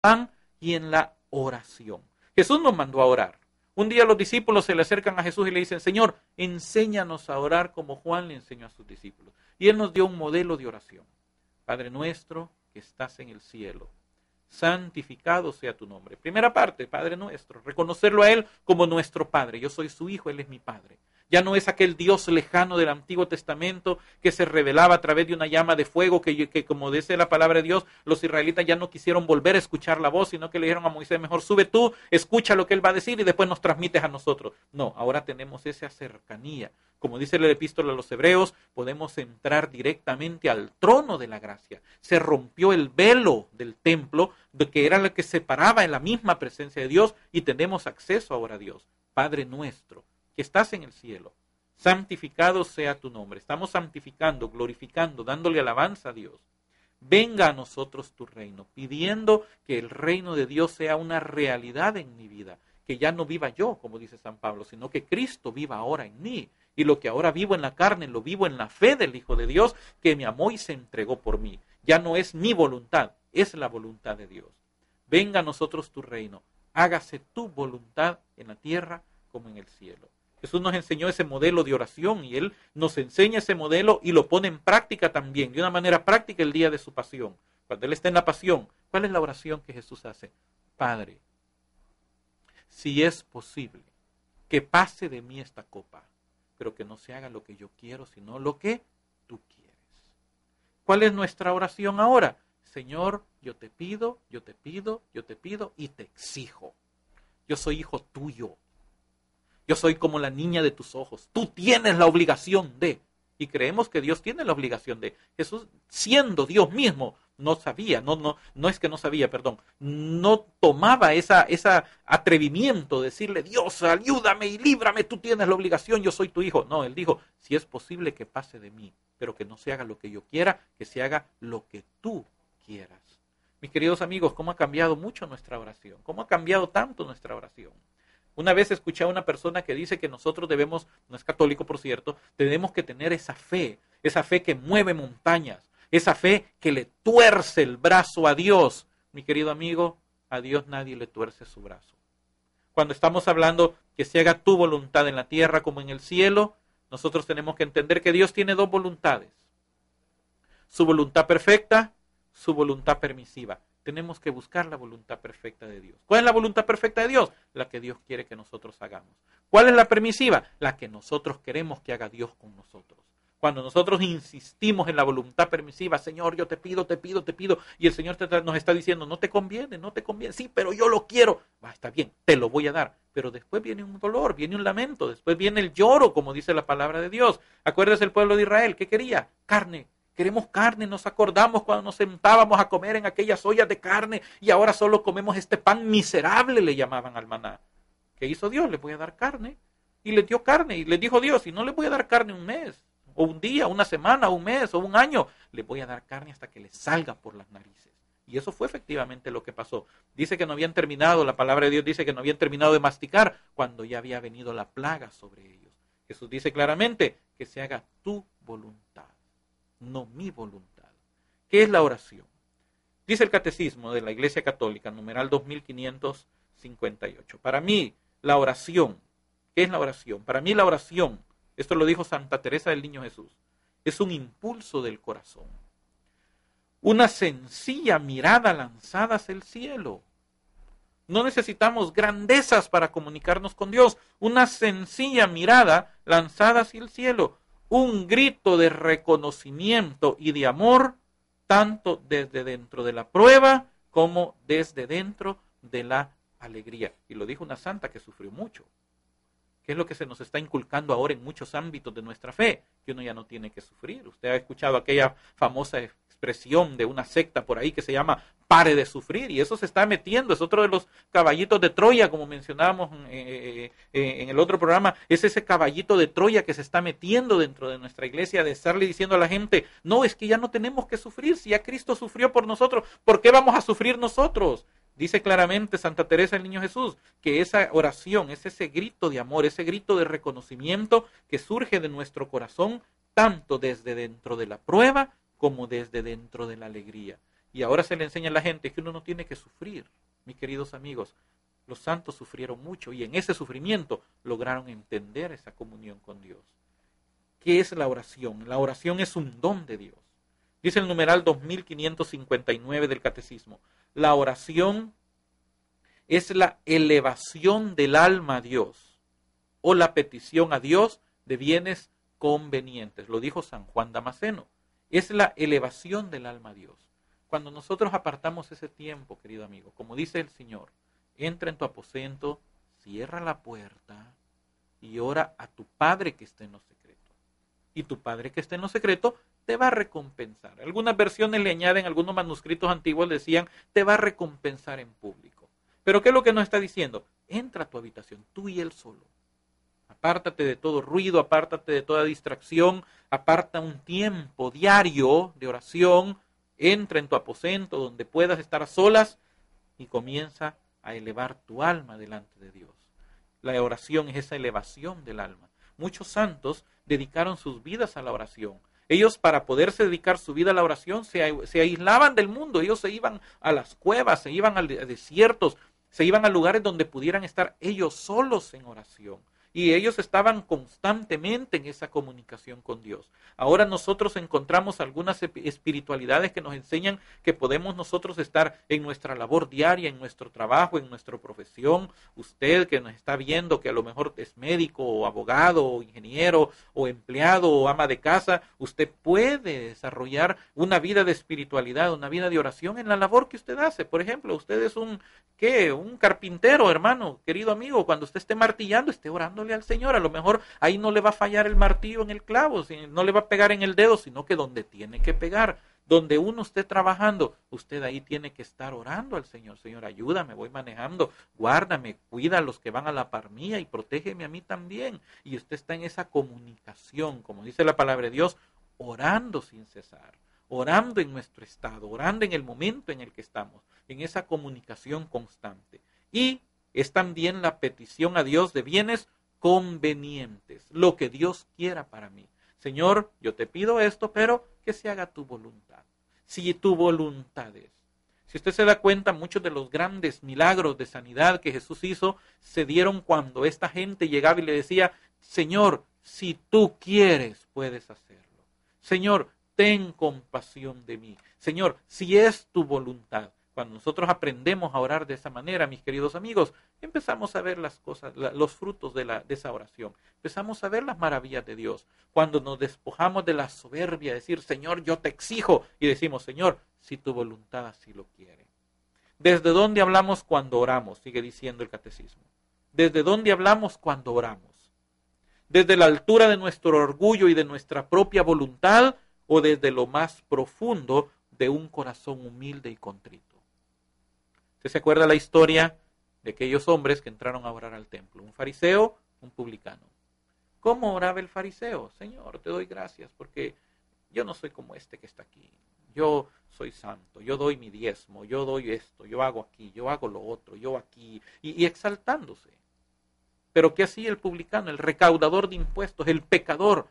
pan y en la oración. Jesús nos mandó a orar. Un día los discípulos se le acercan a Jesús y le dicen, Señor, enséñanos a orar como Juan le enseñó a sus discípulos. Y Él nos dio un modelo de oración. Padre nuestro que estás en el cielo, santificado sea tu nombre. Primera parte, Padre nuestro, reconocerlo a Él como nuestro Padre. Yo soy su hijo, Él es mi Padre. Ya no es aquel Dios lejano del Antiguo Testamento que se revelaba a través de una llama de fuego que como dice la palabra de Dios, los israelitas ya no quisieron volver a escuchar la voz, sino que le dijeron a Moisés, mejor sube tú, escucha lo que Él va a decir y después nos transmites a nosotros. No, ahora tenemos esa cercanía. Como dice la epístola a los Hebreos, podemos entrar directamente al trono de la gracia. Se rompió el velo del templo, que era lo que separaba en la misma presencia de Dios, y tenemos acceso ahora a Dios. Padre nuestro, que estás en el cielo, santificado sea tu nombre. Estamos santificando, glorificando, dándole alabanza a Dios. Venga a nosotros tu reino, pidiendo que el reino de Dios sea una realidad en mi vida, que ya no viva yo, como dice San Pablo, sino que Cristo viva ahora en mí. Y lo que ahora vivo en la carne, lo vivo en la fe del Hijo de Dios, que me amó y se entregó por mí. Ya no es mi voluntad, es la voluntad de Dios. Venga a nosotros tu reino, hágase tu voluntad en la tierra como en el cielo. Jesús nos enseñó ese modelo de oración y Él nos enseña ese modelo y lo pone en práctica también, de una manera práctica el día de su pasión. Cuando Él está en la pasión, ¿cuál es la oración que Jesús hace? Padre, si es posible, que pase de mí esta copa, pero que no se haga lo que yo quiero, sino lo que tú quieres. ¿Cuál es nuestra oración ahora? Señor, yo te pido, yo te pido, yo te pido y te exijo. Yo soy hijo tuyo. Yo soy como la niña de tus ojos. Tú tienes la obligación de. Y creemos que Dios tiene la obligación de. Jesús, siendo Dios mismo, no sabía, no es que no sabía, perdón, no tomaba ese atrevimiento de decirle, Dios, ayúdame y líbrame, tú tienes la obligación, yo soy tu hijo. No, Él dijo, si es posible que pase de mí, pero que no se haga lo que yo quiera, que se haga lo que tú quieras. Mis queridos amigos, ¿cómo ha cambiado mucho nuestra oración? ¿Cómo ha cambiado tanto nuestra oración? Una vez escuché a una persona que dice que nosotros debemos, no es católico por cierto, tenemos que tener esa fe que mueve montañas, esa fe que le tuerce el brazo a Dios. Mi querido amigo, a Dios nadie le tuerce su brazo. Cuando estamos hablando que se haga tu voluntad en la tierra como en el cielo, nosotros tenemos que entender que Dios tiene dos voluntades. Su voluntad perfecta, su voluntad permisiva. Tenemos que buscar la voluntad perfecta de Dios. ¿Cuál es la voluntad perfecta de Dios? La que Dios quiere que nosotros hagamos. ¿Cuál es la permisiva? La que nosotros queremos que haga Dios con nosotros. Cuando nosotros insistimos en la voluntad permisiva, Señor, yo te pido, y el Señor nos está diciendo, no te conviene, sí, pero yo lo quiero. Está bien, te lo voy a dar. Pero después viene un dolor, viene un lamento, después viene el lloro, como dice la palabra de Dios. ¿Acuerdas el pueblo de Israel? ¿Qué quería? Carne. Queremos carne, nos acordamos cuando nos sentábamos a comer en aquellas ollas de carne y ahora solo comemos este pan miserable, le llamaban al maná. ¿Qué hizo Dios? Les voy a dar carne. Y les dio carne y les dijo Dios, y no les voy a dar carne un mes, o un día, una semana, un mes, o un año. Les voy a dar carne hasta que les salga por las narices. Y eso fue efectivamente lo que pasó. Dice que no habían terminado, la palabra de Dios dice que no habían terminado de masticar cuando ya había venido la plaga sobre ellos. Jesús dice claramente que se haga tu voluntad, no mi voluntad. ¿Qué es la oración? Dice el Catecismo de la Iglesia Católica, numeral 2558. Para mí, la oración, ¿qué es la oración? Para mí la oración, esto lo dijo Santa Teresa del Niño Jesús, es un impulso del corazón. Una sencilla mirada lanzada hacia el cielo. No necesitamos grandezas para comunicarnos con Dios. Una sencilla mirada lanzada hacia el cielo. Un grito de reconocimiento y de amor, tanto desde dentro de la prueba como desde dentro de la alegría. Y lo dijo una santa que sufrió mucho. ¿Qué es lo que se nos está inculcando ahora en muchos ámbitos de nuestra fe? Que uno ya no tiene que sufrir. Usted ha escuchado aquella famosa expresión de una secta por ahí que se llama pare de sufrir, y eso se está metiendo, es otro de los caballitos de Troya, como mencionábamos en el otro programa, es ese caballito de Troya que se está metiendo dentro de nuestra iglesia, de estarle diciendo a la gente, no, es que ya no tenemos que sufrir, si ya Cristo sufrió por nosotros, ¿por qué vamos a sufrir nosotros? Dice claramente Santa Teresa del Niño Jesús que esa oración es ese grito de amor, ese grito de reconocimiento que surge de nuestro corazón, tanto desde dentro de la prueba como desde dentro de la alegría. Y ahora se le enseña a la gente que uno no tiene que sufrir. Mis queridos amigos, los santos sufrieron mucho y en ese sufrimiento lograron entender esa comunión con Dios. ¿Qué es la oración? La oración es un don de Dios. Dice el numeral 2559 del Catecismo. La oración es la elevación del alma a Dios o la petición a Dios de bienes convenientes. Lo dijo San Juan Damasceno. Es la elevación del alma a Dios. Cuando nosotros apartamos ese tiempo, querido amigo, como dice el Señor, entra en tu aposento, cierra la puerta y ora a tu Padre que está en lo secreto. Y tu Padre que está en lo secreto te va a recompensar. Algunas versiones le añaden, algunos manuscritos antiguos decían, te va a recompensar en público. Pero ¿qué es lo que nos está diciendo? Entra a tu habitación, tú y él solo. Apártate de todo ruido, apártate de toda distracción, aparta un tiempo diario de oración, entra en tu aposento donde puedas estar a solas y comienza a elevar tu alma delante de Dios. La oración es esa elevación del alma. Muchos santos dedicaron sus vidas a la oración. Ellos, para poderse dedicar su vida a la oración, se aislaban del mundo. Ellos se iban a las cuevas, se iban a desiertos, se iban a lugares donde pudieran estar ellos solos en oración. Y ellos estaban constantemente en esa comunicación con Dios. Ahora nosotros encontramos algunas espiritualidades que nos enseñan que podemos nosotros estar en nuestra labor diaria, en nuestro trabajo, en nuestra profesión. Usted que nos está viendo, que a lo mejor es médico o abogado o ingeniero o empleado o ama de casa, usted puede desarrollar una vida de espiritualidad, una vida de oración en la labor que usted hace. Por ejemplo, usted es un carpintero, hermano, querido amigo. Cuando usted esté martillando, esté orando al Señor. A lo mejor ahí no le va a fallar el martillo en el clavo, no le va a pegar en el dedo, sino que donde tiene que pegar, donde uno esté trabajando, usted ahí tiene que estar orando al Señor. Señor, ayúdame, voy manejando, guárdame, cuida a los que van a la par mía y protégeme a mí también. Y usted está en esa comunicación, como dice la palabra de Dios, orando sin cesar, orando en nuestro estado, orando en el momento en el que estamos, en esa comunicación constante. Y es también la petición a Dios de bienes convenientes, lo que Dios quiera para mí. Señor, yo te pido esto, pero que se haga tu voluntad. Si tu voluntad es. Si usted se da cuenta, muchos de los grandes milagros de sanidad que Jesús hizo se dieron cuando esta gente llegaba y le decía, Señor, si tú quieres, puedes hacerlo. Señor, ten compasión de mí. Señor, si es tu voluntad. Cuando nosotros aprendemos a orar de esa manera, mis queridos amigos, empezamos a ver las cosas, los frutos de esa oración. Empezamos a ver las maravillas de Dios. Cuando nos despojamos de la soberbia, decir, Señor, yo te exijo, y decimos, Señor, si tu voluntad así lo quiere. ¿Desde dónde hablamos cuando oramos? Sigue diciendo el catecismo. ¿Desde dónde hablamos cuando oramos? ¿Desde la altura de nuestro orgullo y de nuestra propia voluntad o desde lo más profundo de un corazón humilde y contrito? ¿Usted se acuerda la historia de aquellos hombres que entraron a orar al templo? Un fariseo, un publicano. ¿Cómo oraba el fariseo? Señor, te doy gracias porque yo no soy como este que está aquí. Yo soy santo, yo doy mi diezmo, yo doy esto, yo hago aquí, yo hago lo otro, yo aquí, y exaltándose. Pero ¿qué hacía el publicano, el recaudador de impuestos, el pecador?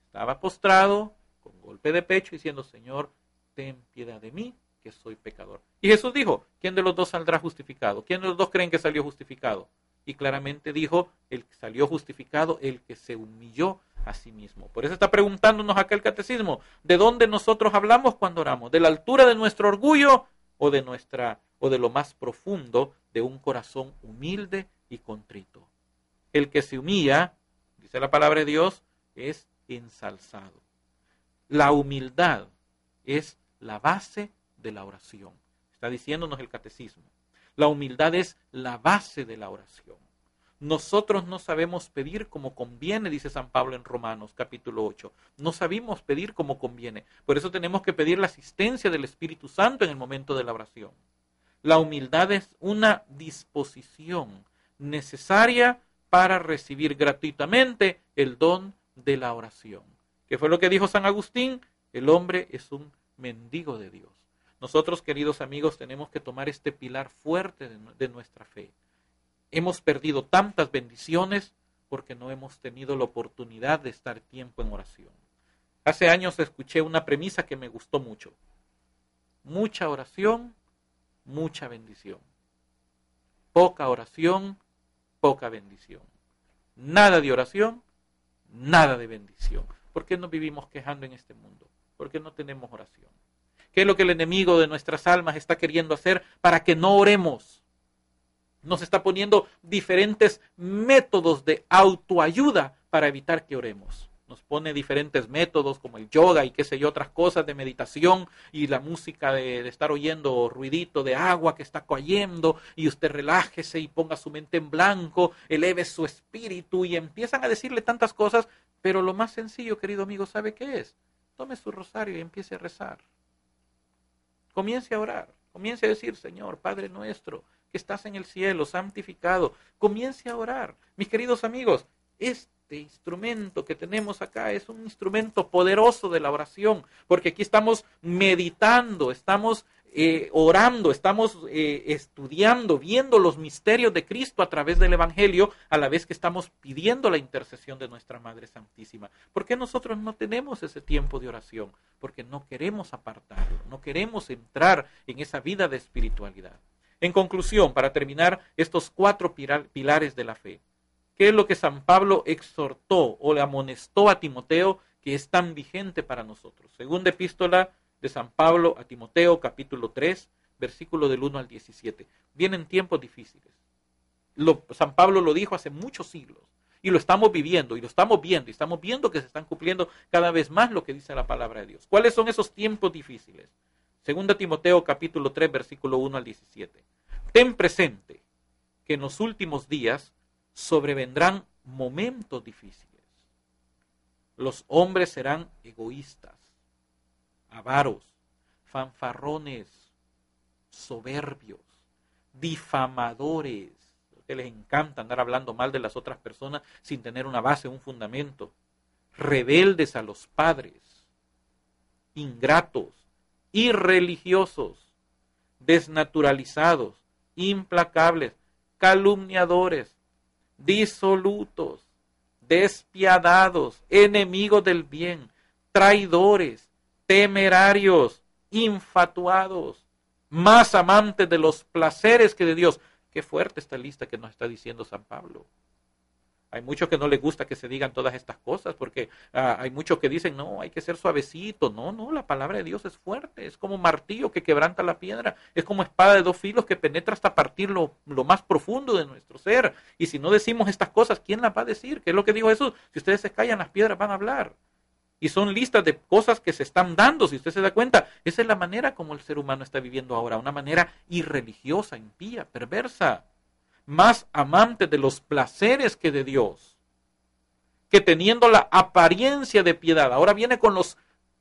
Estaba postrado, con golpe de pecho, diciendo, Señor, ten piedad de mí, que soy pecador. Y Jesús dijo, ¿quién de los dos saldrá justificado? ¿Quién de los dos creen que salió justificado? Y claramente dijo, el que salió justificado, el que se humilló a sí mismo. Por eso está preguntándonos acá el catecismo, ¿de dónde nosotros hablamos cuando oramos? ¿De la altura de nuestro orgullo o de lo más profundo de un corazón humilde y contrito? El que se humilla, dice la palabra de Dios, es ensalzado. La humildad es la base de la oración. Está diciéndonos el catecismo. La humildad es la base de la oración. Nosotros no sabemos pedir como conviene, dice San Pablo en Romanos capítulo 8. No sabemos pedir como conviene. Por eso tenemos que pedir la asistencia del Espíritu Santo en el momento de la oración. La humildad es una disposición necesaria para recibir gratuitamente el don de la oración. ¿Qué fue lo que dijo San Agustín? El hombre es un mendigo de Dios. Nosotros, queridos amigos, tenemos que tomar este pilar fuerte de nuestra fe. Hemos perdido tantas bendiciones porque no hemos tenido la oportunidad de estar tiempo en oración. Hace años escuché una premisa que me gustó mucho. Mucha oración, mucha bendición. Poca oración, poca bendición. Nada de oración, nada de bendición. ¿Por qué nos vivimos quejando en este mundo? ¿Por qué no tenemos oración? ¿Qué es lo que el enemigo de nuestras almas está queriendo hacer para que no oremos? Nos está poniendo diferentes métodos de autoayuda para evitar que oremos. Nos pone diferentes métodos como el yoga y qué sé yo, otras cosas de meditación y la música de estar oyendo ruidito de agua que está cayendo y usted relájese y ponga su mente en blanco, eleve su espíritu y empiezan a decirle tantas cosas, pero lo más sencillo, querido amigo, ¿sabe qué es? Tome su rosario y empiece a rezar. Comience a orar, comience a decir, Señor, Padre nuestro, que estás en el cielo, santificado. Comience a orar. Mis queridos amigos, este instrumento que tenemos acá es un instrumento poderoso de la oración, porque aquí estamos meditando, estamos orando, estamos estudiando, viendo los misterios de Cristo a través del Evangelio, a la vez que estamos pidiendo la intercesión de nuestra Madre Santísima. ¿Por qué nosotros no tenemos ese tiempo de oración? Porque no queremos apartarlo, no queremos entrar en esa vida de espiritualidad. En conclusión, para terminar, estos 4 pilares de la fe. ¿Qué es lo que San Pablo exhortó o le amonestó a Timoteo que es tan vigente para nosotros? Segunda epístola de San Pablo a Timoteo, capítulo 3, versículo del 1 al 17. Vienen tiempos difíciles. San Pablo lo dijo hace muchos siglos y lo estamos viviendo y lo estamos viendo y estamos viendo que se están cumpliendo cada vez más lo que dice la palabra de Dios. ¿Cuáles son esos tiempos difíciles? Segunda Timoteo, capítulo 3, versículo 1 al 17. Ten presente que en los últimos días sobrevendrán momentos difíciles. Los hombres serán egoístas, avaros, fanfarrones, soberbios, difamadores, que les encanta andar hablando mal de las otras personas sin tener una base, un fundamento, rebeldes a los padres, ingratos, irreligiosos, desnaturalizados, implacables, calumniadores, disolutos, despiadados, enemigos del bien, traidores, temerarios, infatuados, más amantes de los placeres que de Dios. Qué fuerte esta lista que nos está diciendo San Pablo. Hay muchos que no les gusta que se digan todas estas cosas porque hay muchos que dicen, no, hay que ser suavecito. No, la palabra de Dios es fuerte, es como martillo que quebranta la piedra, es como espada de 2 filos que penetra hasta partir lo más profundo de nuestro ser. Y si no decimos estas cosas, ¿quién las va a decir? ¿Qué es lo que dijo Jesús? Si ustedes se callan, las piedras van a hablar. Y son listas de cosas que se están dando, si usted se da cuenta. Esa es la manera como el ser humano está viviendo ahora, una manera irreligiosa, impía, perversa. Más amantes de los placeres que de Dios, que teniendo la apariencia de piedad. Ahora viene con los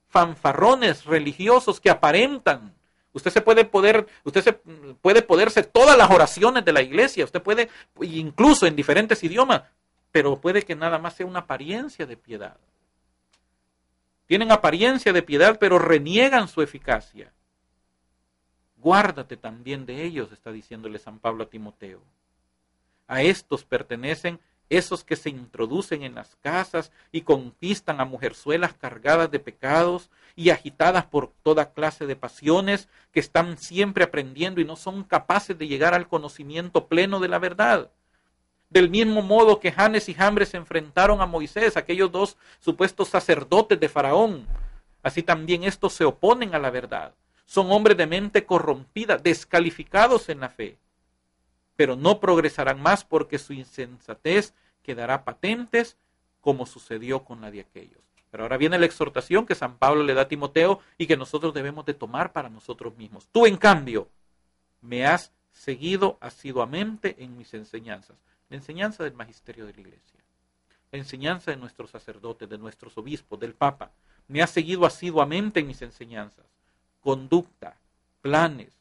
fanfarrones religiosos que aparentan. Usted se puede poderse todas las oraciones de la iglesia, usted puede, incluso en diferentes idiomas, pero puede que nada más sea una apariencia de piedad. Tienen apariencia de piedad, pero reniegan su eficacia. Guárdate también de ellos, está diciéndole San Pablo a Timoteo. A estos pertenecen esos que se introducen en las casas y conquistan a mujerzuelas cargadas de pecados y agitadas por toda clase de pasiones, que están siempre aprendiendo y no son capaces de llegar al conocimiento pleno de la verdad. Del mismo modo que Janes y Jambres se enfrentaron a Moisés, aquellos 2 supuestos sacerdotes de Faraón, así también estos se oponen a la verdad. Son hombres de mente corrompida, descalificados en la fe, pero no progresarán más porque su insensatez quedará patentes, como sucedió con la de aquellos. Pero ahora viene la exhortación que San Pablo le da a Timoteo y que nosotros debemos de tomar para nosotros mismos. Tú, en cambio, me has seguido asiduamente en mis enseñanzas. La enseñanza del magisterio de la iglesia, la enseñanza de nuestros sacerdotes, de nuestros obispos, del Papa. Me has seguido asiduamente en mis enseñanzas, conducta, planes,